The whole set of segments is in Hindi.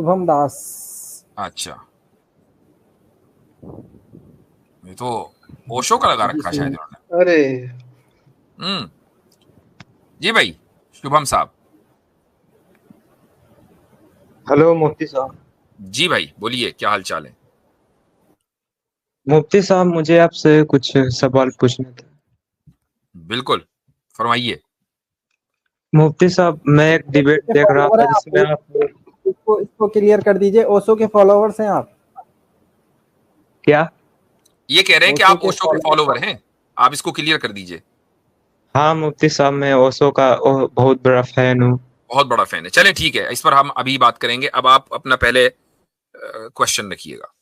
शुभम दास। अच्छा, ये तो ओशो का लगा जी रखा है शायद सुन। इन्होंने। अरे हम्म। जी भाई, शुभम साहब। हेलो मुफ्ती साहब। जी भाई बोलिए, क्या हाल चाल है? मुफ्ती साहब मुझे आपसे कुछ सवाल पूछने थे। बिल्कुल, फरमाइए। मुफ्ती साहब मैं एक डिबेट के देख रहा फॉलोवर था हैं आप? जिसमें आप इसको क्लियर कर दीजिए, ओशो के फॉलोवर्स हैं आप? क्या? ये कह रहे हैं कि ओशो आप के ओशो के फॉलोवर हैं, आप इसको क्लियर कर दीजिए। हाँ मुफ्ती साहब मैं ओशो का बहुत बड़ा फैन हूँ। बहुत बड़ा फैन है। चलें ठीक है, इस पर हम अभी बात करेंगे। अब आप अपना पहले क्वेश्चन रखिएगा।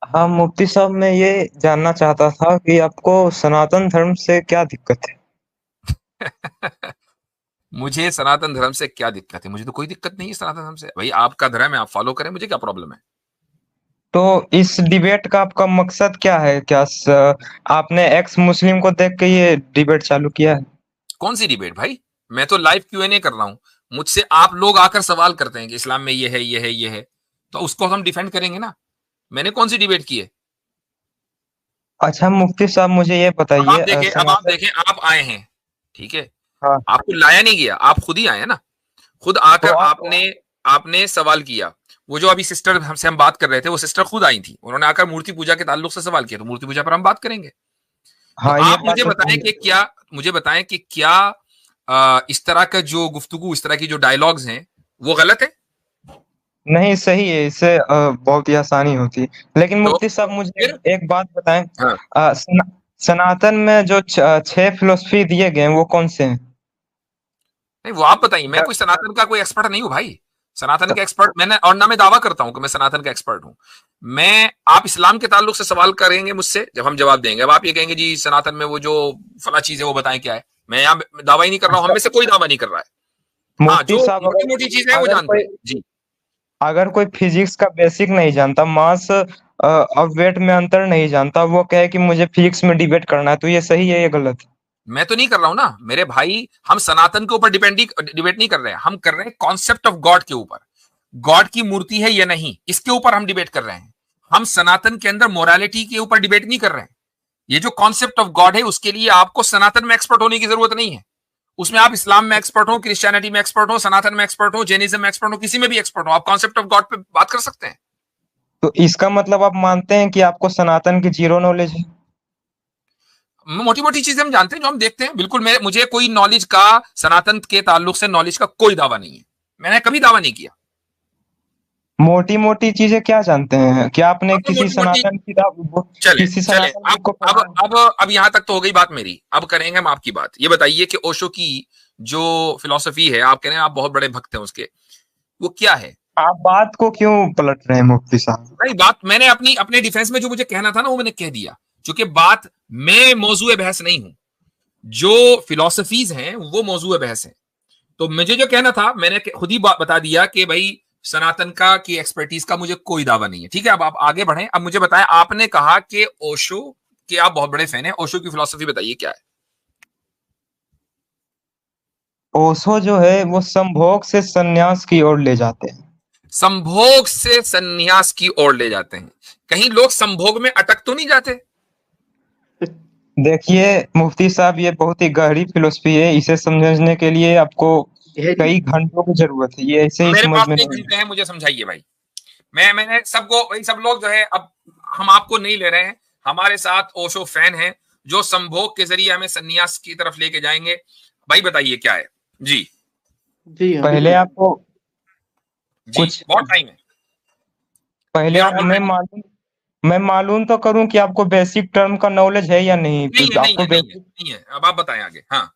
हाँ मुफ्ती साहब मैं ये जानना चाहता था कि आपको सनातन धर्म से क्या दिक्कत है? मुझे सनातन धर्म से क्या दिक्कत है? मुझे तो कोई दिक्कत नहीं है सनातन धर्म से। भाई आपका धर्म है, आप फॉलो करें, मुझे क्या प्रॉब्लम है? तो इस डिबेट का आपका मकसद क्या है? आपने एक्स मुस्लिम को देख के ये डिबेट चालू किया है? कौन सी डिबेट भाई? मैं तो लाइव Q&A कर रहा हूं। मुझसे आप लोग आकर सवाल करते हैं कि इस्लाम में ये है, ये है, ये है, तो उसको हम डिफेंड करेंगे ना। मैंने कौन सी डिबेट की है? अच्छा मुफ्ती साहब मुझे ये अब आप बताइए देखें, अब आप सनातन। देखें, आप आए हैं, ठीक है, हाँ आपको लाया नहीं गया, आप खुद ही आए हैं ना। खुद तो आकर आप आपने आपने सवाल किया। वो जो अभी सिस्टर हमसे हम बात कर रहे थे, वो सिस्टर खुद आई थी, उन्होंने आकर मूर्ति पूजा के ताल्लुक से सवाल किया, तो मूर्ति पूजा पर हम बात करेंगे। तो हाँ ये आप बात मुझे तो बताएं सही कि है। क्या, मुझे बताएं कि क्या इस तरह का जो गुफ्तगू, इस तरह की जो डायलॉग्स हैं, वो गलत है? नहीं सही है, इससे बहुत ही आसानी होती है। लेकिन तो मुफ्ती साहब मुझे फिर एक बात बताएं। हाँ, सनातन में जो छह फिलोसफी दिए गए हैं वो कौन से हैं? नहीं वो आप बताइए। मैं क्या- कोई सनातन का कोई एक्सपर्ट नहीं हूं भाई। सनातन का एक्सपर्ट मैंने, और ना मैं दावा करता हूं कि मैं सनातन का एक्सपर्ट हूं। मैं, आप इस्लाम के ताल्लुक से सवाल करेंगे मुझसे, जब हम जवाब देंगे, अब आप ये कहेंगे जी सनातन में वो जो फला चीज है वो बताएं क्या है। मैं यहाँ दावा ही नहीं कर रहा हूं, हम में से कोई दावा नहीं कर रहा है। हाँ, मुफ्ती जो साहब मोटी मोटी चीजें हैं वो अगर जानते कोई हैं जी। अगर कोई फिजिक्स का बेसिक नहीं जानता, मास और वेट में अंतर नहीं जानता, वो कहे कि मुझे फिजिक्स में डिबेट करना है, तो ये सही है या गलत है? मैं तो नहीं कर रहा हूं ना मेरे भाई। हम सनातन के ऊपर डिबेट नहीं कर रहे हैं, हम कर रहे हैं कॉन्सेप्ट ऑफ गॉड के ऊपर। गॉड की मूर्ति है या नहीं, इसके ऊपर हम डिबेट कर रहे हैं। हम सनातन के अंदर मोरालिटी के ऊपर डिबेट नहीं कर रहे हैं। ये जो कॉन्सेप्ट ऑफ गॉड है, उसके लिए आपको सनातन में एक्सपर्ट होने की जरूरत नहीं है। उसमें आप इस्लाम में एक्सपर्ट हो, क्रिश्चियनिटी में एक्सपर्ट हो, सनातन में एक्सपर्ट हो, जैनिज्म में एक्सपर्ट हो, किसी में भी एक्सपर्ट हो, आप कॉन्सेप्ट ऑफ गॉड पे बात कर सकते हैं। तो इसका मतलब आप मानते हैं कि आपको सनातन की जीरो नॉलेज है? मोटी मोटी चीजें हम जानते हैं, जो हम देखते हैं। बिल्कुल, मेरे मुझे कोई नॉलेज का, सनातन के ताल्लुक से नॉलेज का कोई दावा नहीं है। मैंने कभी दावा नहीं किया। मोटी मोटी चीजें क्या जानते हैं? क्या आपने अब तो किसी मोटी मोटी, सनातन चले किसी चले, सनातन बुक अब को अब पढ़ा है? अब अब यहां तक तो हो गई बात मेरी। अब करेंगे हम आपकी बात। ये बताइए कि ओशो की जो फिलॉसफी है, आप कह रहे हैं आप बहुत बड़े भक्त हैं उसके, वो क्या है? आप बात को क्यों पलट रहे हैं मुफ्ती साहब? नहीं, बात मैंने अपनी अपने डिफेंस में जो मुझे कहना था ना, वो मैंने कह दिया। क्योंकि बात, मैं मौजूए बहस नहीं हूं, जो फिलोसफीज हैं वो मौजूए बहस है। तो मुझे जो कहना था, मैंने खुद ही बता दिया कि भाई सनातन का की एक्सपर्टीज का मुझे कोई दावा नहीं है। ठीक है, अब आप आगे बढ़ें। अब मुझे बताएं, आपने कहा कि ओशो के आप बहुत बड़े फैन हैं, ओशो की फिलोसफी बताइए क्या है? ओशो जो है वो संभोग से संन्यास की ओर ले जाते हैं। संभोग से संन्यास की ओर ले जाते हैं। कहीं लोग संभोग में अटक तो नहीं जाते? देखिए मुफ्ती साहब ये बहुत ही गहरी फिलोसफी है, इसे समझने के लिए आपको कई घंटों की जरूरत है, ये ऐसे ही मेरे समझ पास में कई नहीं। घंटे हैं, मुझे समझाइए भाई। मैंने सबको, भाई सब लोग जो है, अब हम आपको नहीं ले रहे हैं, हमारे साथ ओशो फैन हैं, जो संभोग के जरिए हमें सन्यास की तरफ लेके जाएंगे। भाई बताइए क्या है जी। जी हाँ पहले आपको जी, कुछ बहुत टाइम है। पहले फिर आप आप बोल रहे हैं मैं मालूम तो करूं कि आपको बेसिक टर्म का नॉलेज है या नहीं, नहीं है, नहीं आपको है, नहीं है, बेसिक नहीं है। अब आप बताएं आगे। हाँ,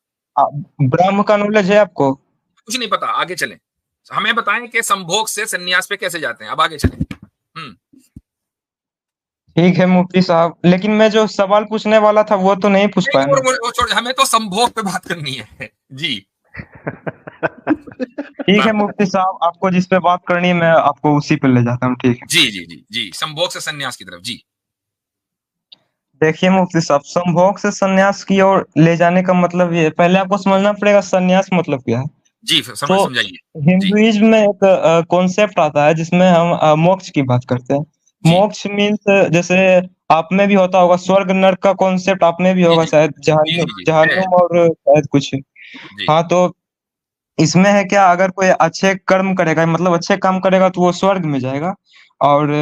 ब्रह्म का नॉलेज है आपको? कुछ नहीं पता, आगे चलें। हमें बताएं कि संभोग से सन्यास पे कैसे जाते हैं। अब आगे चलें। ठीक है मुफ्ती साहब, लेकिन मैं जो सवाल पूछने वाला था वो तो नहीं पूछ पाया नहीं, ना। वो छोड़, हमें तो संभोग पे बात करनी है जी। ठीक है मुफ्ती साहब, आपको जिस पे बात करनी है मैं आपको उसी पे ले जाता हूँ, ठीक है? जी जी जी जी, संभोग से सन्यास की तरफ जी। देखिए मुफ्ती साहब, संभोग से संन्यास की ओर ले जाने का मतलब ये है, पहले आपको समझना पड़ेगा संन्यास मतलब क्या है। जी तो समझाइए। जी हिंदुइज्म में एक कॉन्सेप्ट आता है जिसमें हम मोक्ष की बात करते हैं। जी मोक्ष मीन्स जैसे आप में भी होता होगा, स्वर्ग नर्क का कॉन्सेप्ट आप में भी जी होगा जी शायद, जी जहन्नुम जी जी है। जहन्नुम और शायद कुछ। जी हाँ, तो इसमें है क्या, अगर कोई अच्छे कर्म करेगा, मतलब अच्छे काम करेगा तो वो स्वर्ग में जाएगा, और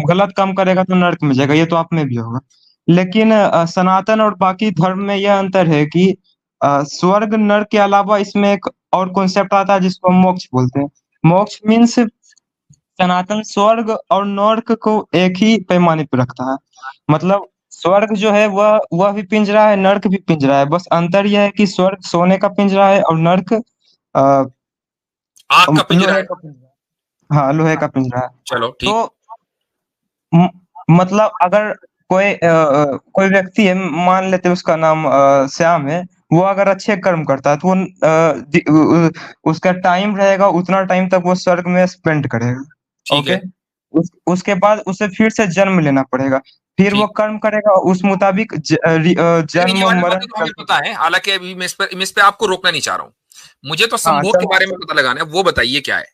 गलत काम करेगा तो नरक में जाएगा। ये तो आप में भी होगा। लेकिन सनातन और बाकी धर्म में यह अंतर है कि स्वर्ग नरक के अलावा इसमें एक और कॉन्सेप्ट आता है जिसको हम मोक्ष बोलते हैं। मोक्ष मीन्स सनातन स्वर्ग और नर्क को एक ही पैमाने पे रखता है। मतलब स्वर्ग जो है वह भी पिंजरा है, नर्क भी पिंजरा है। बस अंतर यह है कि स्वर्ग सोने का पिंजरा है और नर्क आग का पिंजरा लोहे है। का पिंजरा है। हाँ, लोहे का पिंजरा है। चलो ठीक। तो म- मतलब अगर कोई व्यक्ति है, मान लेते हैं उसका नाम श्याम है, वो अगर अच्छे कर्म करता है तो वो उसका टाइम रहेगा, उतना टाइम तक वो स्वर्ग में स्पेंड करेगा। ठीक ओके। है। उसके बाद उसे फिर से जन्म लेना पड़ेगा, फिर वो ठीक। कर्म करेगा उस मुताबिक नहीं, ये जन्म वाली मरण बातें तो हमें करते। पता है, हालांकि अभी मैं इस पे आपको रोकना नहीं चाह रहा हूँ। मुझे तो हाँ संभोग के चल बारे में पता लगाना है, वो बताइए क्या है।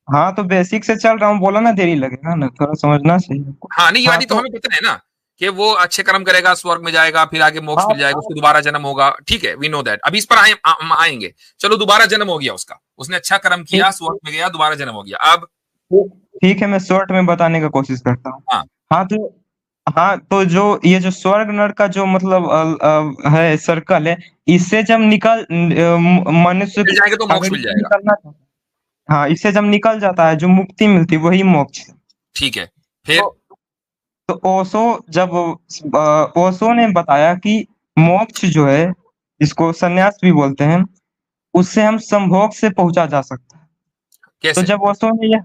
हाँ, तो बेसिक से चल रहा हूँ, बोला ना, देरी लगेगा ना, थोड़ा समझना चाहिए आपको। हाँ नहीं, ये हाँ वाली तो तो हमें पता है ना, कि वो अच्छे कर्म करेगा स्वर्ग में जाएगा, फिर आगे मोक्ष हाँ मिल जाएगा, उसको दोबारा जन्म होगा। ठीक है, वी नो दैट। अभी इस पर हम आएंगे। चलो, दोबारा जन्म हो गया उसका, उसने अच्छा कर्म ठीक किया, स्वर्ग में गया, दोबारा जन्म हो गया। अब ठीक है, मैं शॉर्ट में बताने का कोशिश करता हूँ। हाँ, हाँ तो हाँ तो जो ये जो स्वर्ग नरक का जो मतलब है सर्कल है, इससे जब मनुष्य मिल जाएगा तो मोक्ष अगर मिल इससे जाएगा। निकलना चाहता है, हाँ, इससे जब निकल जाता है जो मुक्ति मिलती है वही मोक्ष है। ठीक है, तो फिर तो ओशो जब ओशो ने बताया कि मोक्ष जो है, इसको संन्यास भी बोलते हैं, उससे हम संभोग से पहुंचा जा सकता है। तो कैसे? जब ओशो ने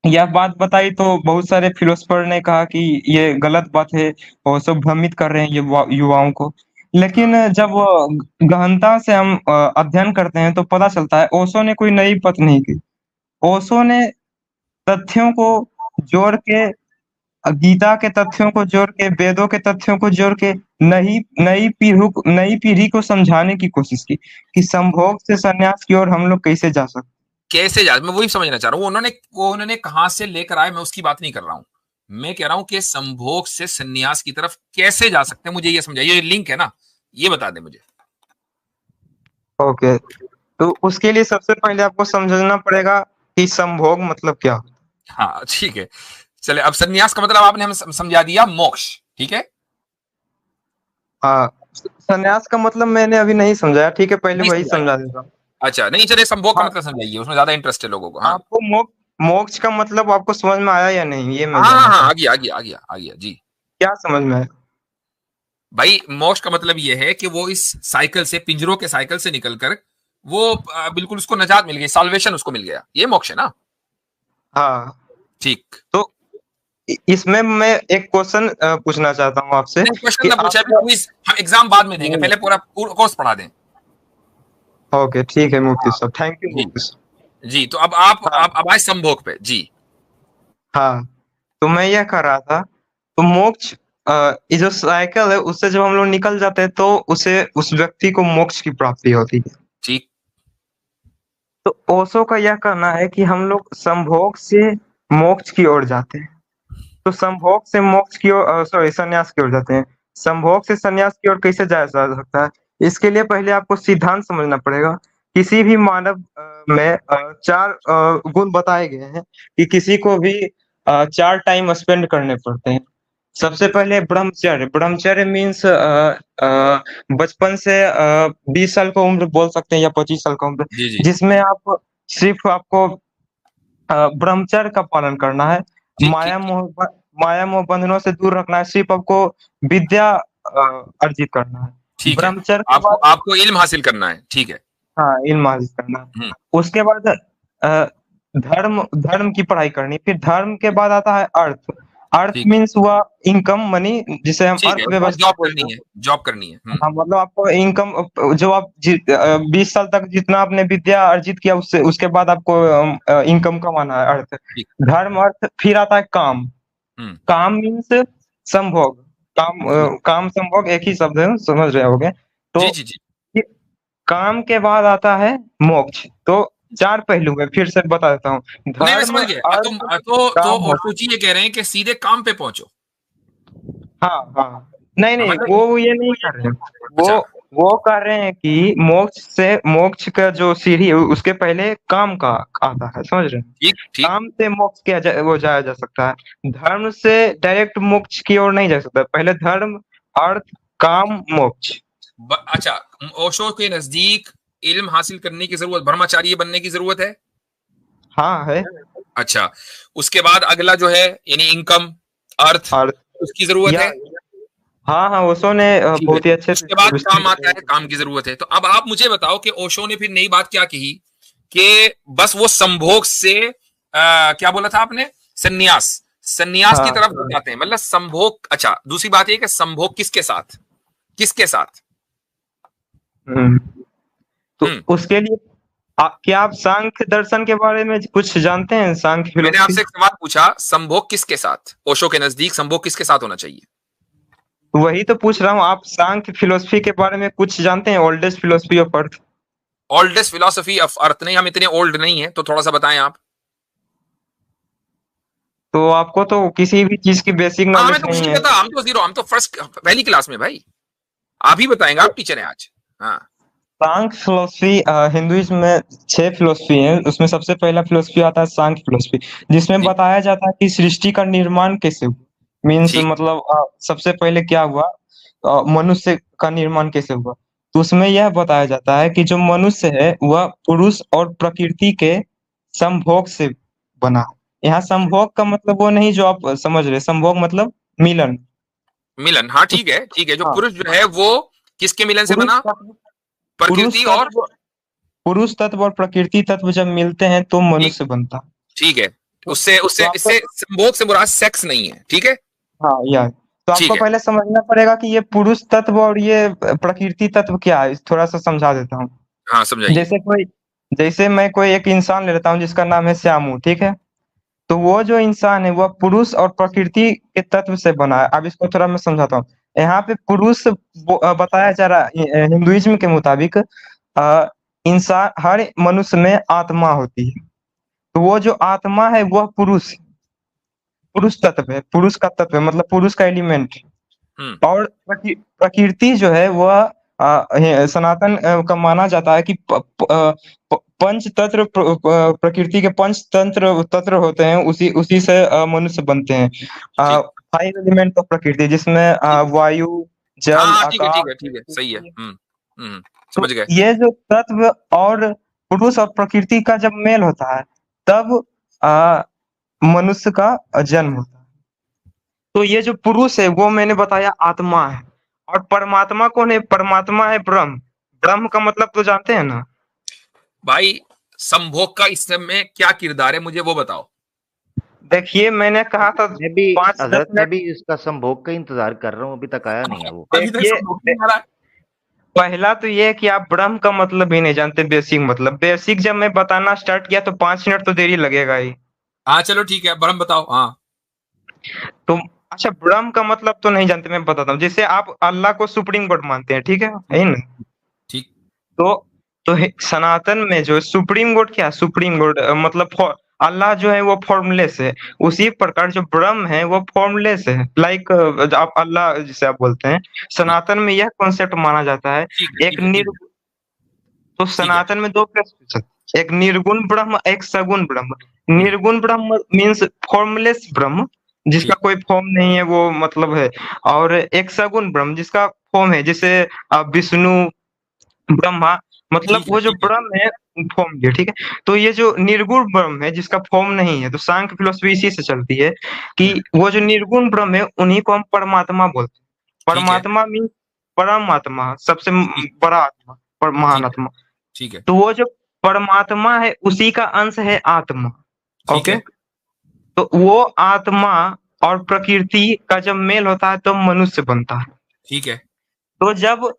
यह बात बताई तो बहुत सारे फिलोसफर ने कहा कि ये गलत बात है और सब भ्रमित कर रहे हैं ये युवाओं को। हाँ, लेकिन जब गहनता से हम अध्ययन करते हैं तो पता चलता है ओशो ने कोई नई बात नहीं की। ओशो ने तथ्यों को जोड़ के, गीता के तथ्यों को जोड़ के, वेदों के तथ्यों को जोड़ के नई नई पीढ़ी को समझाने की कोशिश की कि संभोग से संन्यास की ओर हम लोग कैसे जा सकते कैसे जा, मैं वही समझना चाह रहा हूँ। उन्होंने कहां से लेकर आए, मैं उसकी बात नहीं कर रहा हूँ। मैं कह रहा हूं कि संभोग से संन्यास की तरफ कैसे जा सकते हैं, मुझे ये समझाइए। ये लिंक है ना, ये बता दें मुझे। हैं। ओके, तो उसके लिए सबसे पहले आपको समझना पड़ेगा कि संभोग मतलब क्या होता हाँ ठीक है। चले, अब संन्यास का मतलब आपने हमें समझा दिया, मोक्ष। ठीक है। है। हाँ, संन्यास का मतलब मैंने अभी नहीं समझाया, ठीक है, पहले नहीं वही समझाया। समझा देता हूँ। अच्छा, नहीं चले, संभोग का हाँ, मतलब समझाइए, उसमें ज्यादा इंटरेस्ट है लोगों को। हाँ आपको मोक्ष का मतलब आपको समझ में आया या नहीं, ये मैं हाँ हाँ जानना हाँ, चाहूँ। आ गया आ गया आ गया आ गया जी। क्या समझ में आया? भाई, मोक्ष का मतलब ये है कि वो इस साइकिल से, पिंजरों के साइकिल से निकलकर वो बिल्कुल उसको नजात मिल गई, साल्वेशन उसको मिल गया। ये मोक्ष है ना। हाँ, ठीक। तो इसमें मैं एक क्वेश्चन पूछना चाहता हूँ आपसे नहीं, क्वेश्चन कि ना पूछे, अभी आपका। क्विज हम एग्जाम बाद में देंगे, पहले पूरा कोर्स पढ़ा दें। ओके, ठीक है मुफ्ती हाँ साहब, थैंक यू जी। मुफ्ती साहब। जी, तो अब आप हाँ अब आए संभोग पे जी। हाँ, तो मैं यह कह रहा था, तो मोक्ष ये जो साइकिल है उससे जब हम लोग निकल जाते हैं तो उसे उस व्यक्ति को मोक्ष की प्राप्ति होती है। ठीक। तो ओशो का यह कहना है कि हम लोग संभोग से मोक्ष की ओर जाते हैं। तो संभोग से मोक्ष की ओर, सॉरी, संन्यास की ओर जाते हैं। संभोग से संन्यास की ओर कैसे जाया जा सकता है? इसके लिए पहले आपको सिद्धांत समझना पड़ेगा। किसी भी मानव में चार गुण बताए गए हैं कि किसी को भी चार टाइम स्पेंड करने पड़ते हैं। सबसे पहले ब्रह्मचर्य। ब्रह्मचर्य मीन्स बचपन से 20 साल का उम्र बोल सकते हैं या 25 साल का उम्र, जी जी। जिसमें आप सिर्फ आपको ब्रह्मचर्य का पालन करना है। ठीक ठीक ठीक। माया मोह बंधनों से दूर रखना है, सिर्फ आपको विद्या अर्जित करना है। ठीक है। ब्रह्मचर्य के आपको बाद, आपको इल्म हासिल करना है। ठीक है। हाँ, इल्म अर्जित करना है। हम्म। उसके बाद धर्म धर्म की पढ़ाई करनी। फिर धर्म के बाद आता है अर्थ। अर्थ ठीक मीन्स हुआ इनकम, मनी, जिसे हम ठीक है, उसको अर्थव्यवस्था जॉब बोलते करनी हैं। है, जॉब करनी है। हाँ, मतलब आपको इनकम, जो आप 20 साल तक जितना आपने विद्या अर्जित किया उससे, उसके बाद आपको इनकम कमाना है, अर्थ। ठीक। धर्म, अर्थ, फिर आता है काम। हम्म। काम मीन्स संभोग। काम ठीक। काम संभोग एक ही शब्द है, समझ रहे होगे। तो जी जी जी। ये काम के बाद आता है मोक्ष। तो 4 पहलू है, फिर से बता देता हूँ। नहीं मैं धर्म, समझ गया। अर्थ, तो काम, मोक्ष। ओशो जी ये कह रहे हैं कि सीधे काम पे पहुंचो। हाँ हाँ, नहीं नहीं, मतलब वो ये नहीं कर रहे हैं। अच्छा वो कह रहे हैं कि मोक्ष का जो सीढ़ी है उसके पहले काम का आता है, समझ रहे हैं? ठीक ठीक। काम से मोक्ष वो जाया जा सकता है, धर्म से डायरेक्ट मोक्ष की ओर नहीं जा सकता। पहले धर्म, अर्थ, काम, मोक्ष। अच्छा, ओशो के नजदीक इल्म हासिल करने की जरूरत, ब्रह्मचारी बनने की जरूरत है। हाँ है। अच्छा, उसके बाद अगला जो है यानी इनकम, अर्थ, उसकी जरूरत है। हाँ हाँ, ओशो ने बहुत ही अच्छे से। उसके बाद काम आता है, काम की जरूरत है। तो अब आप मुझे बताओ कि ओशो ने फिर नई बात क्या कही कि बस वो संभोग से क्या बोला था आपने, संन्यास की तरफ जाते हैं, मतलब संभोग। अच्छा, दूसरी बात ये कि संभोग किसके साथ, किसके साथ? तो उसके लिए क्या आप सांख्य दर्शन के बारे में कुछ जानते हैं? सांख्य फिलोसफी। मैंने आपसे एक सवाल पूछा, संभोग किसके साथ, ओशो के नजदीक संभोग किसके साथ होना चाहिए? वही तो पूछ रहा हूँ, आप सांख्य फिलोसफी के बारे में कुछ जानते हैं? Oldest philosophy of earth. Oldest philosophy of earth? नहीं, हम इतने ओल्ड नहीं है, तो थोड़ा सा बताएं आप। तो आपको तो किसी भी चीज की बेसिक नॉलेज हमें तो कुछ नहीं नहीं है। पता, हम तो जीरो, हम तो फर्स्ट पहली क्लास में भाई। आप ही बताएंगे, आप टीचर हैं आज। हाँ, सांख्य फिलोसफी, हिंदुइज्म में 6 फिलोसफी है, उसमें सबसे पहला फिलोसफी आता है सांख्य फिलोसफी, जिसमें बताया जाता है कि सृष्टि का निर्माण कैसे हुआ। मीन्स मतलब सबसे पहले क्या हुआ, मनुष्य का निर्माण कैसे हुआ। तो उसमें यह बताया जाता है कि जो मनुष्य है वह पुरुष और प्रकृति के संभोग से बना। यहाँ संभोग का मतलब वो नहीं जो आप समझ रहे, संभोग मतलब मिलन। मिलन, हाँ ठीक है ठीक है। जो पुरुष जो है वो किसके मिलन से बना? प्रकृति और पुरुष तत्व और प्रकृति तत्व जब मिलते हैं तो मनुष्य बनता है। ठीक है, उससे इससे संभोग से मुराद सेक्स नहीं है, ठीक है। हाँ यार, तो आपको पहले समझना पड़ेगा कि ये पुरुष तत्व और ये प्रकृति तत्व क्या है, थोड़ा सा समझा देता हूँ। हाँ समझाइए। जैसे मैं कोई एक इंसान ले लेता हूँ जिसका नाम है श्यामू, ठीक है। तो वो जो इंसान है वह पुरुष और प्रकृति के तत्व से बना है। अब इसको थोड़ा मैं समझाता हूँ। यहाँ पे पुरुष बताया जा रहा है हिंदुइज्म के मुताबिक, इंसान, हर मनुष्य में आत्मा होती है। तो वो जो आत्मा है वह पुरुष तत्व है, पुरुष का तत्व है, मतलब पुरुष का एलिमेंट। और प्रकृति जो है वह सनातन का माना जाता है कि पंच तत्व, प्रकृति के पंच तत्व होते हैं, उसी से मनुष्य बनते हैं। 5 एलिमेंट ऑफ प्रकृति, जिसमें वायु, जल, आकाश। ठीक है, सही है। समझ गए। ये जो तत्व और पुरुष और प्रकृति का जब मेल होता है तब मनुष्य का जन्म होता है। तो ये जो पुरुष है वो मैंने बताया आत्मा है, और परमात्मा कौन है? परमात्मा है ब्रह्म। ब्रह्म का मतलब तो जानते हैं ना भाई? संभोग का इस में क्या किरदार है, मुझे वो बताओ। देखिए, मैंने कहा था मैं भी इसका संभोग का इंतजार कर रहा हूँ, अभी तक आया नहीं है वो। पहला तो ये कि आप ब्रह्म का मतलब भी नहीं जानते, बेसिक मतलब। बेसिक जब मैं बताना स्टार्ट किया तो 5 मिनट तो देरी लगेगा ही। हाँ चलो ठीक है, ब्रह्म बताओ। हाँ तो अच्छा, ब्रह्म का मतलब तो नहीं जानते, मैं बताता हूँ। जैसे आप अल्लाह को सुप्रीम गॉड मानते हैं, ठीक है ना? ठीक। तो सनातन में जो सुप्रीम गॉड क्या, सुप्रीम गॉड मतलब अल्लाह जो है वो फॉर्मलेस है। उसी प्रकार जो ब्रह्म है वो फॉर्मलेस है। लाइक आप अल्लाह जिसे आप बोलते हैं, सनातन में यह कॉन्सेप्ट माना जाता है। तो सनातन में 2 प्रश्न, एक निर्गुण ब्रह्म, एक सगुण ब्रह्म। निर्गुण ब्रह्म मीन्स फॉर्मलेस ब्रह्म, जिसका कोई फॉर्म नहीं है, वो मतलब है। और एक सगुण ब्रह्म जिसका फॉर्म है, जैसे विष्णु, ब्रह्मा, मतलब वो जो ब्रह्म है फॉर्म है, ठीक है। तो ये जो निर्गुण ब्रह्म है जिसका फॉर्म नहीं है, तो सांख्य फिलोसफी इसी से चलती है कि वो जो निर्गुण ब्रह्म है उन्हीं को हम परमात्मा बोलते हैं। परमात्मा मीन्स परमात्मा, सबसे बड़ा आत्मा, महान आत्मा। ठीक है। तो वो जो परमात्मा है उसी का अंश है आत्मा। ओके, तो वो आत्मा और प्रकृति का जब मेल होता है तो मनुष्य बनता है। ठीक है। तो जब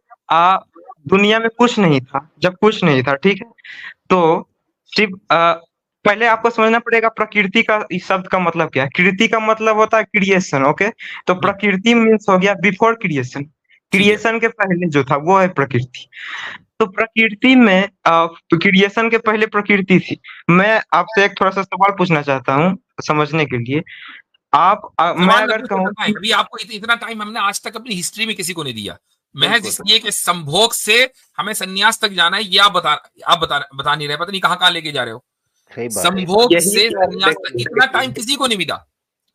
दुनिया में कुछ नहीं था, जब कुछ नहीं था, ठीक है, तो सिर्फ पहले आपको समझना पड़ेगा प्रकृति का इस शब्द का मतलब क्या है। कृति का मतलब होता है क्रिएशन। ओके, तो प्रकृति मीन्स हो गया बिफोर क्रिएशन। क्रिएशन के पहले जो था वो है प्रकृति। तो प्रकृति में क्रिएशन के पहले प्रकृति थी। मैं आपसे एक थोड़ा सा सवाल पूछना चाहता हूँ समझने के लिए। मैं सवाल अगर अभी कहूँ बताएं, अभी आपको इतना टाइम हमने आज तक अपनी हिस्ट्री में किसी को नहीं दिया, महज बिल्कुल इसलिए कि संभोग से हमें संन्यास तक जाना है, ये आप बता नहीं रहे, पता नहीं कहाँ लेके जा रहे हो। सही बात है। संभोग यही से तो संन्यास तक देखिए इतना टाइम किसी को नहीं मिला।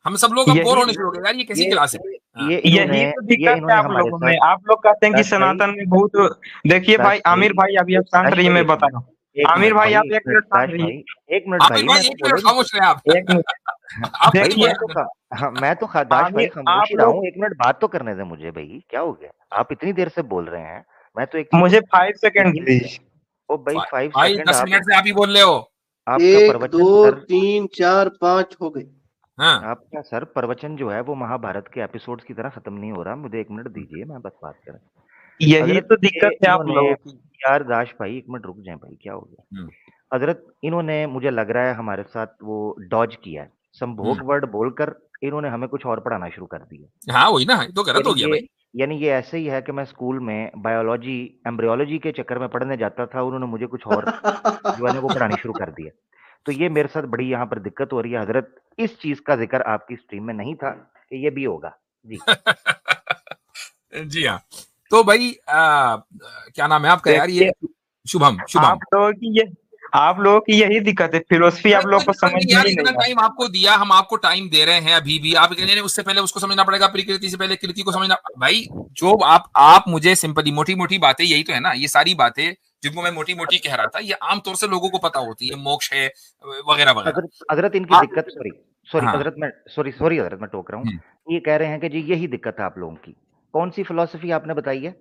हम सब लोग अब बोर यही होने शुरू हो गए, यार ये कैसी क्लास है। हाँ। ये इन्होंने यही तो दिक्कत है आप हमारे लोगों साथ में। आप लोग कहते हैं कि दास भाई सनातन में बहुत। देखिए भाई आमिर भाई अभी आप शांत दास रहिए, भाई मैं एक बता मिनट रहा हूँ। आमिर भाई आप एक मिनट शांत दास रहिए। भाई एक मिनट आमिर भाई भाई मैं तो एक बोले मिनट खामोश रहे आप। एक मिनट आप नहीं देखिए भाई बोल रहे। हाँ, मैं तो दास भाई आमिर खामोशी आप रहा लोग हूँ, एक मिनट बात तो करने दे मुझे भाई, क्या हो गया? आप इतनी देर से बोल रहे हैं, मैं तो एक चीज मुझे 5 सेकंड लेकिन दीजिए। ओ भाई 5 भाई सेकंड 10 मिनट से आप ही बोल रहे हो। आपका 1 प्रवचन 2 सर 3 4 5 हो गए। हाँ आपका सर प्रवचन जो है वो महाभारत के एपिसोड्स की तरह खत्म नहीं हो रहा। मुझे 1 मिनट दीजिए, मैं बस बात करें। यही हजरत तो ये दिक्कत है आप इन्होंने लोगों की। यार दाश भाई 1 मिनट रुक जाएं भाई, क्या हो गया? हम्म, हजरत इन्होंने मुझे लग रहा है हमारे साथ वो डॉज किया है, संभोग वर्ड बोलकर इन्होंने हमें कुछ और पढ़ाना शुरू कर दिया। हाँ वही ना, ये तो गलत हो गया भाई। यानी ये ऐसे ही है कि मैं स्कूल में बायोलॉजी एम्ब्रियोलॉजी के चक्कर में पढ़ने जाता था, उन्होंने मुझे कुछ और जो है ना वो पढ़ानी शुरू कर दिया। तो ये मेरे साथ बड़ी यहाँ पर दिक्कत हो रही है हजरत। इस चीज का जिक्र आपकी स्ट्रीम में नहीं था कि ये भी होगा जी। जी हाँ, तो भाई क्या नाम है आपका यार? ये देखिए शुभम। आप लोगों की यही दिक्कत है, फिलोसफी आप लोगों को समझ में यार ही इतना नहीं टाइम आपको दिया, हम आपको टाइम दे रहे हैं अभी भी। आप कहने उससे पहले उसको समझना पड़ेगा, प्रकृति से पहले कृति को समझना। भाई जो आप मुझे सिंपली मोटी मोटी बातें, यही तो है ना, ये सारी बातें जिनको मैं मोटी मोटी कह रहा था, ये आमतौर से लोगों को पता होती है, मोक्ष है वगैरह वगैरह। हजरत इनकी दिक्कत सॉरी हाँ। हजरत मैं सॉरी हजरत मैं टोक रहा हूँ। ये कह रहे हैं कि जी यही दिक्कत है आप लोगों की। कौन सी फिलोसफी आपने बताई है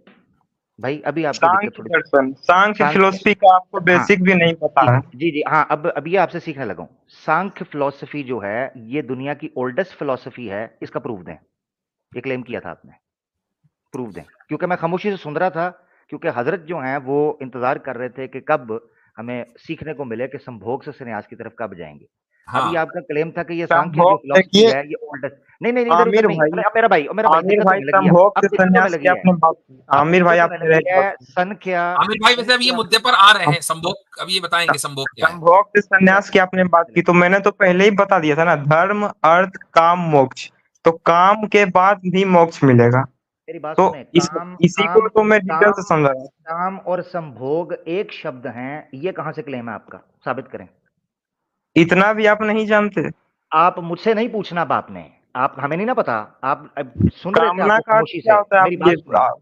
भाई? अभी आपकी दिक्कत थोड़ी सांख्य फिलोसफी का आपको हाँ बेसिक भी नहीं पता है। जी हाँ, अब ये आपसे सीखने लगा हूं। सांख्य फिलोसफी जो है ये दुनिया की ओल्डेस्ट फिलोसफी है, इसका प्रूफ दें। ये क्लेम किया था आपने, प्रूफ दें। क्योंकि मैं खामोशी से सुन रहा था, क्योंकि हजरत जो हैं वो इंतजार कर रहे थे कि कब हमें सीखने को मिले कि संभोग से संन्यास की तरफ कब जाएंगे। हाँ। अभी आपका क्लेम था कि ये सांख्य जो संभोग फिलोसफी देखिए है ये ओल्डेस्ट नहीं इधर आमिर उधर नहीं। भाई अरे मेरा भाई आमिर दिक्कत भाई होने लगी है, संभोग अब से दिक्कत होने संन्यास की लगी है, आपने बात की। अब आमिर भाई दिक्कत आप होने लगी है। संख्या आमिर भाई वैसे अब ये मुद्दे पर आ रहे हैं, संभोग अब ये बताएंगे संभोग क्या है। संभोग से संन्यास की आपने बात की, तो मैंने तो पहले ही बता दिया था ना, धर्म अर्थ काम मोक्ष। तो काम के बाद भी मोक्ष मिलेगा। मेरी बात तो सुने, इसी को तो मैं डिटेल से समझा रहा हूँ। काम और संभोग एक शब्द हैं, ये कहां से क्लेम है आपका? साबित करें। इतना भी आप नहीं जानते? आप मुझसे नहीं पूछना अब आपने, आप हमें नहीं ना पता। आप अब सुन रहे थे, कामना आपको का अर्थ खामोशी क्या से होता है?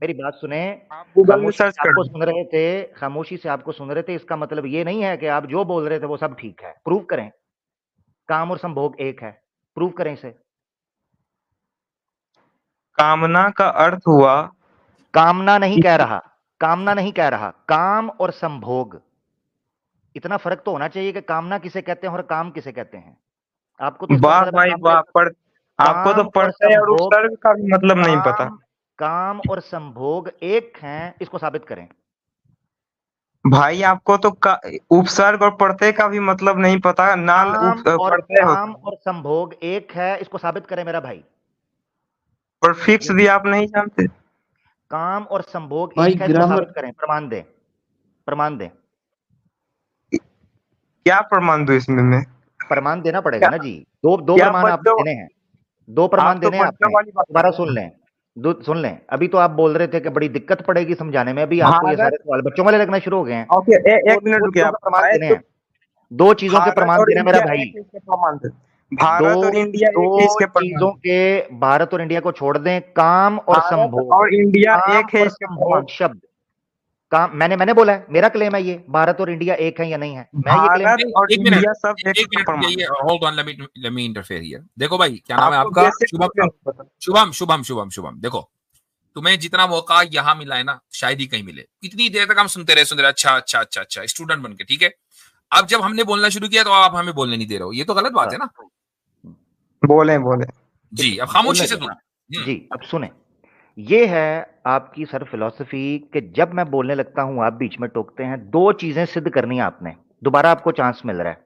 मेरी बात सुने आप गूगल में खामोशी सर्च से कर आपको लीजिए। सुन रहे थे, खामोशी से आपको सुन रहे थे। इसका मतलब ये नहीं है कि आप जो बोल रहे थे वो सब ठीक है। प्रूव करें, काम और संभोग एक है, प्रूव करें इसे। कामना का अर्थ हुआ कामना नहीं कह रहा, कामना नहीं कह रहा, काम और संभोग। इतना फर्क तो होना चाहिए कि कामना किसे कहते हैं और काम किसे कहते हैं। आपको तो इसका वाह मतलब भाई वाह, आपको तो पढ़ते और उपसर्ग का भी मतलब नहीं पता। काम और संभोग एक हैं, इसको साबित करें। भाई आपको तो उपसर्ग और प्रत्यय का भी मतलब नहीं पता। नाल प्रत्यय होता काम है। और संभोग एक है, इसको साबित करें मेरा भाई। प्रीफिक्स भी आप नहीं जानते? काम और संभोग भाई एक है, इसको ग्रामर साबित करें, प्रमाण दें, प्रमाण दें। क्या प्रमाण दूं इसमें मैं? प्रमाण देना पड़ेगा ना जी। दो क्या प्रमाण आपने बच्चों, देने हैं, दो प्रमाण आप तो देने हैं बच्चों आपने। वाली बात दोबारा कर रहे सुन हैं। लें, सुन लें। अभी तो आप बोल रहे थे कि बड़ी दिक्कत पड़ेगी समझाने में, अभी आपको ये सारे सवाल बच्चों वाले लगना शुरू हो गए हैं। ओके, एक मिनट रुकिए आप। प्रमाण देने हैं, दो चीजों के प्रमाण देने हैं मेरा भाई। भारत और इंडिया एक है इसके प्रमाण। चीजों के, भारत और इंडिया को छोड़ दें, काम और संभोग। और इंडिया काम एक है और इसके संभोग प्रमाण। शब्द, काम मैंने बोला है, मेरा क्लेम है ये, भारत और इंडिया एक है या नहीं है, मैं ये क्लेम। भारत और एक मिनट, इंडिया सब एक एक मिनट प्रमाण। ये hold on, let me interfere here. देखो भाई, क्या नाम है आपको आपका? basic शुभम। नहीं पता। शुभम शुभम शुभम शुभम, देखो तुम्हें जितना मौका यहाँ मिला है ना, शायद ही कहीं मिले। इतनी देर तक हम सुनते रहे, अच्छा अच्छा अच्छा अच्छा स्टूडेंट बन के, ठीक है। अब जब हमने बोलना शुरू किया तो आप हमें बोलने नहीं दे रहे हो, ये तो गलत बात है ना। बोले जी, अब खामोशी से सुनो। जी अब सुने, ये है आपकी सर फिलॉसफी कि जब मैं बोलने लगता हूं आप बीच में टोकते हैं। दो चीजें सिद्ध करनी है आपने, दोबारा आपको चांस मिल रहा है,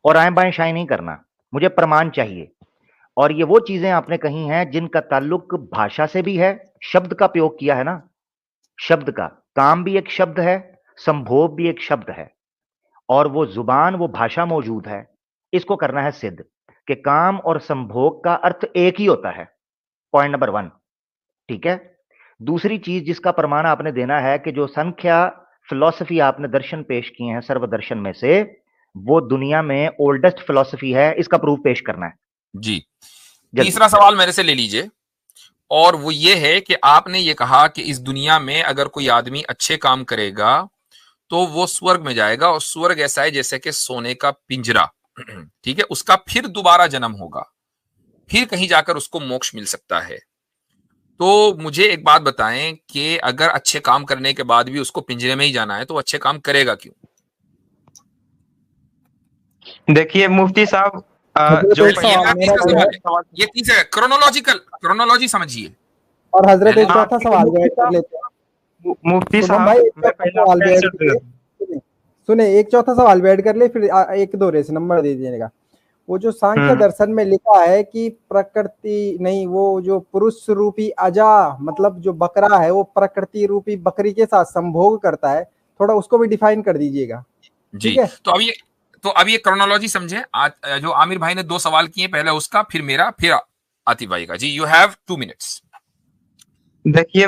और आए बाएं शाई नहीं करना, मुझे प्रमाण चाहिए। और ये वो चीजें आपने कही हैं जिनका ताल्लुक भाषा से भी है, शब्द का प्रयोग किया है ना, शब्द का। काम भी एक शब्द है, संभोग भी एक शब्द है और वो जुबान, वो भाषा मौजूद है। इसको करना है सिद्ध कि काम और संभोग का अर्थ एक ही होता है। पॉइंट नंबर 1, ठीक है। दूसरी चीज जिसका प्रमाण आपने देना है कि जो संख्या फिलॉसफी आपने दर्शन पेश किए हैं सर्वदर्शन में से, वो दुनिया में ओल्डेस्ट फिलॉसफी है, इसका प्रूफ पेश करना है जी। जल्दी। तीसरा सवाल मेरे से ले लीजिए, और वो ये है कि आपने ये कहा कि इस दुनिया में अगर कोई आदमी अच्छे काम करेगा तो वो स्वर्ग में जाएगा, और स्वर्ग ऐसा है जैसे कि सोने का पिंजरा, ठीक है, उसका फिर दोबारा जन्म होगा, फिर कहीं जाकर उसको मोक्ष मिल सकता है। तो मुझे एक बात बताएं कि अगर अच्छे काम करने के बाद भी उसको पिंजरे में ही जाना है तो वो अच्छे काम करेगा क्यों? देखिए मुफ्ती साहब, हजरत जो एक चलो, ये सवाल मेरा मेरा तीसरा जो सवाल है, है, ये तीसरा क्रोनोलॉजी समझिए। और हजरत मैंने एक चौथा ठीक है, सवाल जो मुफ्ती है कर साहब, लेते हैं। मुफ्ती शुभम साहब भाई एक मैं चौथा पहले सवाल आपका भी ऐड आंसर दे कीजिए। देता हूँ। सुने सुने, एक चौथा सवाल भी ऐड कर ले, फिर एक दो रेस नंबर दे दीजिएगा। वो जो सांख्य दर्शन में लिखा है कि प्रकृति नहीं, वो जो पुरुष रूपी अजा, मतलब जो बकरा है वो प्रकृति रूपी बकरी के साथ संभोग करता है, थोड़ा उसको भी डिफाइन कर दीजिएगा। जी। ठीक है, तो अब ये क्रोनोलॉजी समझे। जो आमिर भाई ने 2 सवाल किए, पहले उसका, फिर मेरा, फिर आतिफ भाई का। जी, यू हैव 2 मिनट्स। देखिए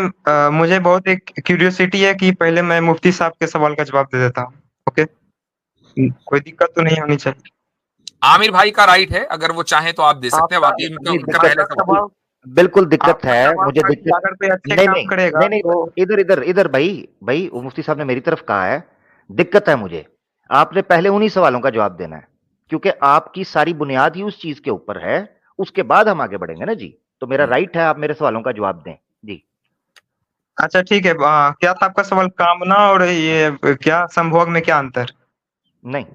मुझे बहुत एक क्यूरियोसिटी है कि पहले मैं मुफ्ती साहब के सवाल का जवाब दे देता हूँ। ओके, कोई दिक्कत तो नहीं होनी चाहिए। आमिर भाई का राइट है, अगर वो चाहे तो आप दे सकते हैं, आपका वाकई उनका नहीं, उनका दिक्कत पहला आपका सवाल। सवाल बिल्कुल दिक्कत आपका है, सवाल मुझे था कि दिक्कत। अगर कोई अच्छे नहीं काम नहीं करेगा नहीं नहीं, तो इधर इधर इधर भाई भाई, वो मुफ्ती साहब ने मेरी तरफ कहा है, दिक्कत है मुझे। आपने पहले उन्हीं सवालों का जवाब देना है, क्योंकि आपकी सारी बुनियाद ही उस चीज के ऊपर है, उसके बाद हम आगे बढ़ेंगे ना जी। तो मेरा राइट है, आप मेरे सवालों का जवाब दें जी। अच्छा ठीक है। क्या था आपका सवाल? कामना और ये क्या संभोग में क्या अंतर? नहीं,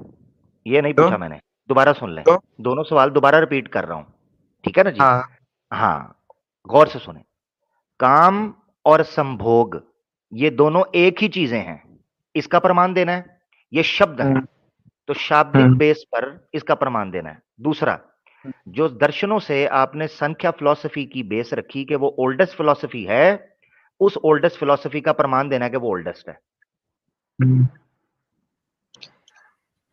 ये नहीं तो पूछा मैंने, दोबारा सुन लें। तो दोनों सवाल दोबारा रिपीट कर रहा हूं, ठीक है ना जी। हाँ हाँ, गौर से सुने। काम और संभोग ये दोनों एक ही चीजें हैं, इसका प्रमाण देना है। ये शब्द हैं, हम्म, तो शाब्दिक हम्म। बेस पर इसका प्रमाण देना है। दूसरा, जो दर्शनों से आपने संख्या फिलॉसफी की बेस रखी कि वो ओल्डेस्ट फिलॉसफी है, उस ओल्डेस्ट फिलॉसफी का प्रमाण देना है कि वो ओल्डेस्ट है। हम्म।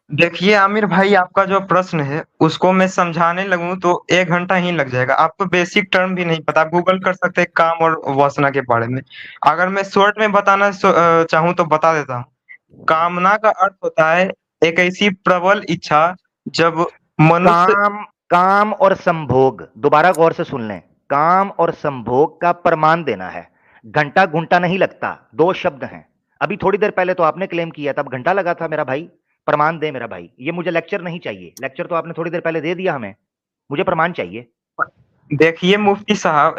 देखिए आमिर भाई, आपका जो प्रश्न है उसको मैं समझाने लगूं तो 1 घंटा ही लग जाएगा। आपको बेसिक टर्म भी नहीं पता। आप गूगल कर सकते हैं काम और वासना के बारे में। अगर मैं शॉर्ट में बताना चाहूँ तो बता देता हूँ। कामना का अर्थ होता है एक ऐसी प्रबल इच्छा जब मनुष्य। काम काम और संभोग, दोबारा गौर से सुन लें, काम और संभोग का प्रमाण देना है। घंटा घुंटा नहीं लगता, दो शब्द हैं। अभी थोड़ी देर पहले तो आपने क्लेम किया था, अब घंटा लगा था मेरा भाई। प्रमाण दे मेरा भाई, ये मुझे लेक्चर नहीं चाहिए, लेक्चर तो आपने थोड़ी देर पहले दे दिया हमें, मुझे प्रमाण चाहिए। देखिए मुफ्ती साहब,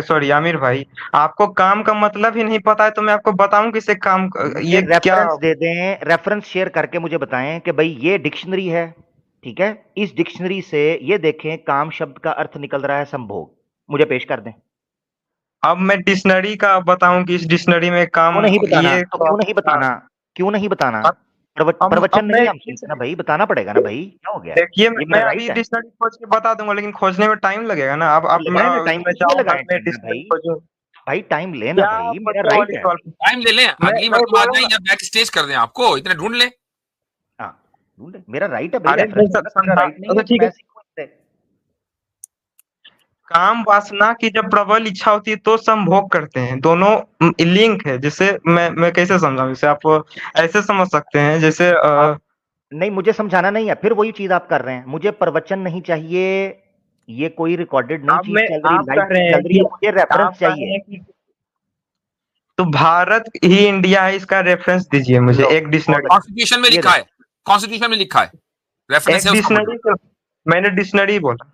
सॉरी आमिर भाई, आपको काम का मतलब ही नहीं पता है तो मैं आपको बताऊं किसे काम मुझे ये क्या? रेफरेंस दे दें, रेफरेंस शेयर करके मुझे बताएं कि भाई ये डिक्शनरी है, ठीक है, इस डिक्शनरी से ये देखें काम शब्द का अर्थ निकल रहा है संभोग, मुझे पेश कर दें। अब मैं डिक्शनरी का बताऊं कि इस डिक्शनरी में क्यों काम नहीं बताना, ये तो क्यों नहीं बताना, क्यों नहीं बताना? प्रवचन अब मैं नहीं हम सुनते ना भाई, बताना पड़ेगा ना भाई, क्या हो गया? देखिए ये मैं मेरा अभी राइट है। डिक्शनरी खोज के बता दूंगा, लेकिन खोजने में टाइम लगेगा ना। अब तो आप लगाए ना टाइम, मैं किसमें चाहूंगा लगाए कि मैं टाइम ना डिक्शनरी भाई? खोजूं। भाई टाइम लेना क्या भाई, आप मेरा बच्चों राइट वाले है। सवाल? टाइम ले लें, अगली मैं मरतबा आ जाए बोलूंगा। या बैक स्टेज कर दें, आपको इतने ढूंढ लें। हाँ, ढूंढे, मेरा राइट है भाई, अरे रेफरेंस गलत, मेरा समझा, राइट नहीं अच्छा है कि ठीक मैं है। ऐसे ही खोजते। काम वासना की जब प्रबल इच्छा होती है तो संभोग करते हैं। दोनों लिंक है। जैसे मैं कैसे समझाऊं? जैसे आप ऐसे समझ सकते हैं, जैसे आप नहीं, मुझे समझाना नहीं है, फिर वही चीज आप कर रहे हैं। मुझे प्रवचन नहीं चाहिए, ये कोई रिकॉर्डेड नहीं अब चीज मैं चल रही, आप लाइव कह रहे चीज हैं चल रही है, कि मुझे रेफरेंस आप कह रहे चाहिए। हैं कि तो भारत ही इंडिया है, इसका रेफरेंस दीजिए मुझे लो, एक बहुत डिक्शनरी। अच्छा, कॉन्स्टिट्यूशन में ये लिखा है, देखो, कॉन्स्टिट्यूशन में लिखा है, रेफरेंस एक है उसका डिक्शनरी मौजूद। मैंने डिक्शनरी बोला।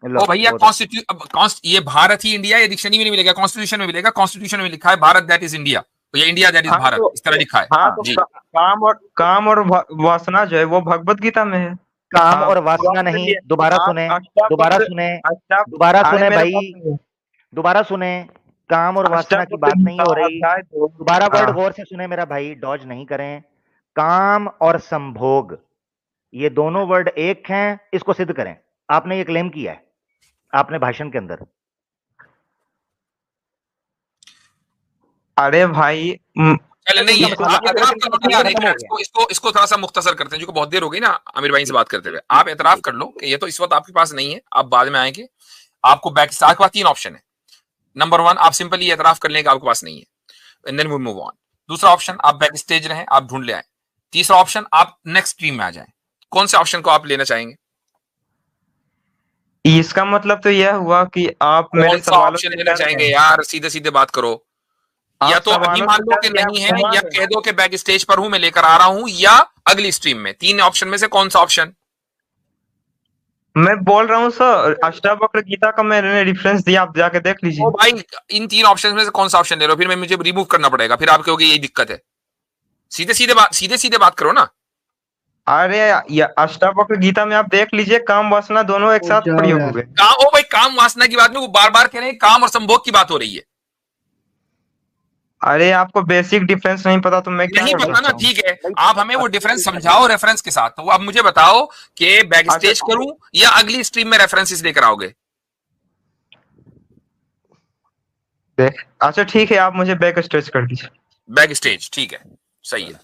ओ लो भैया, बहुत अच्छा। ये भारत ही इंडिया, ये डिक्शनरी में नहीं मिलेगा, कॉन्स्टिट्यूशन में मिलेगा। कॉन्स्टिट्यूशन में लिखा है भारत दैट इज इंडिया, तो ये इंडिया दैट इज हाँ भारत, तो इस तरह लिखा है। हाँ हाँ, तो जी। काम और वासना जो है वो भगवत गीता में है। काम और वासना पुराण के नहीं, लिए दोबारा आप सुने, दोबारा अष्टावक्र सुने, अष्टा दोबारा अरे सुने मेरे भाई, बात सुनिए। दोबारा सुने। काम और वासना की अष्टावक्र बात नहीं गीता हो रही, अध्याय 2। दोबारा वर्ड हाँ गौर से सुने मेरा भाई, डॉज नहीं करें। काम और संभोग ये दोनों वर्ड एक हैं, इसको सिद्ध करें। आपने ये क्लेम किया है आपने भाषण के अंदर। अरे भाई पहले नहीं है, इसको आप ये एतराफ कर लो ना यार, खत्म हो गया। इसको थोड़ा सा मुख्तसर करते हैं, जो बहुत देर हो गई ना आमिर भाई से बात करते हुए। आप एतराफ कर लो कि ये तो इस वक्त आपके पास नहीं है, आप बाद में आएंगे। आपको बैक आपके पास 3 ऑप्शन है। नंबर 1, आप सिंपली एतराफ कर लें कि आपके पास नहीं है, and then we move on. दूसरा ऑप्शन, आप बैक स्टेज रहें, आप ढूंढ ले आए। तीसरा ऑप्शन, आप नेक्स्ट स्ट्रीम में आ जाएं। कौन से ऑप्शन को आप लेना चाहेंगे? इसका मतलब तो यह हुआ कि आप मेरे कौन सा सवालों ऑप्शन से लेना डर रहे चाहेंगे हैं। यार? सीधे सीधे बात करो। आप या तो अभी सवालों मान से लो डर कि के आप नहीं है, घुमा या रहे कह हैं। दो कि बैक स्टेज पर हूं, मैं लेकर आ रहा हूं, या अगली स्ट्रीम में। 3 ऑप्शन में से कौन सा ऑप्शन? मैं बोल रहा हूँ सर, अष्टावक्र गीता का मैंने रेफरेंस दिया, आप जाके देख ओ लीजिए। भाई, इन 3 ऑप्शन में से कौन सा ऑप्शन ले रहे हो? फिर मैं मुझे रिमूव करना पड़ेगा, फिर आप कहोगे यही दिक्कत है। सीधे सीधे बात करो ना। अरे ये अष्टावक्र गीता में आप देख लीजिए, काम वासना दोनों एक ओ साथ जाओ प्रयोग यार। हुए। ओ भाई, काम वासना की बात में वो बार बार कह रहे हैं काम और संभोग की बात हो रही है। अरे आपको बेसिक डिफरेंस नहीं पता तो मैं क्या नहीं कर पता ना, सकता हूँ। ठीक है, आप हमें वो डिफरेंस समझाओ रेफरेंस के साथ। तो अब मुझे बताओ कि बैक स्टेज अच्छा करूं या अगली स्ट्रीम में रेफरेंसेस लेकर आओगे? अच्छा ठीक है, आप मुझे बैक स्टेज कर दीजिए। बैक स्टेज, ठीक है, सही है।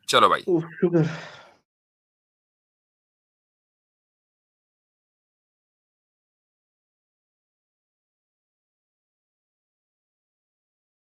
चलो भाई। शुक्र।